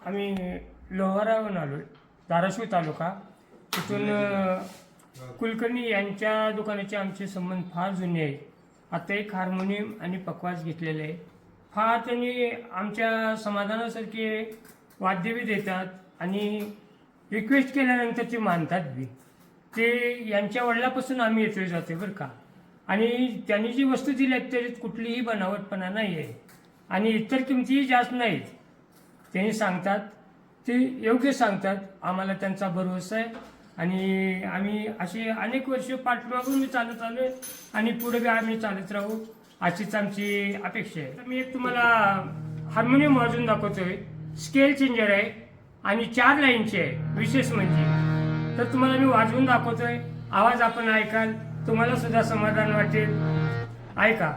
आम्ही लोहाराहून आलो, धाराशिव तालुका. तिथून कुलकर्णी यांच्या दुकानाचे आमचे संबंध फार जुने आहेत. आता एक हार्मोनियम आणि पकवाज घेतलेले आहे. फार त्यांनी आमच्या समाधानासारखे वाद्य बी देतात आणि रिक्वेस्ट केल्यानंतर ते मानतात बी. ते यांच्या वडिलापासून आम्ही येतोय जाते बरं का. आणि त्यांनी जी वस्तू दिली आहेत त्याच्यात कुठलीही बनावटपणा नाही आहे आणि इतर किमतीही जास्त नाहीत. त्यांनी सांगतात ते योग्य सांगतात. आम्हाला त्यांचा भरवसा आहे आणि आम्ही अशी अनेक वर्ष पाठमागून मी चालत आलो आहे आणि पुढे बी आम्ही चालत राहू अशीच आमची अपेक्षा आहे. तर मी एक तुम्हाला हार्मोनियम वाजवून दाखवतोय. स्केल चेंजर आहे आणि 4 लाईनचे आहे. विशेष म्हणजे तर तुम्हाला मी वाजवून दाखवतोय. आवाज आपण ऐकाल, तुम्हाला सुद्धा समाधान वाटेल. ऐका.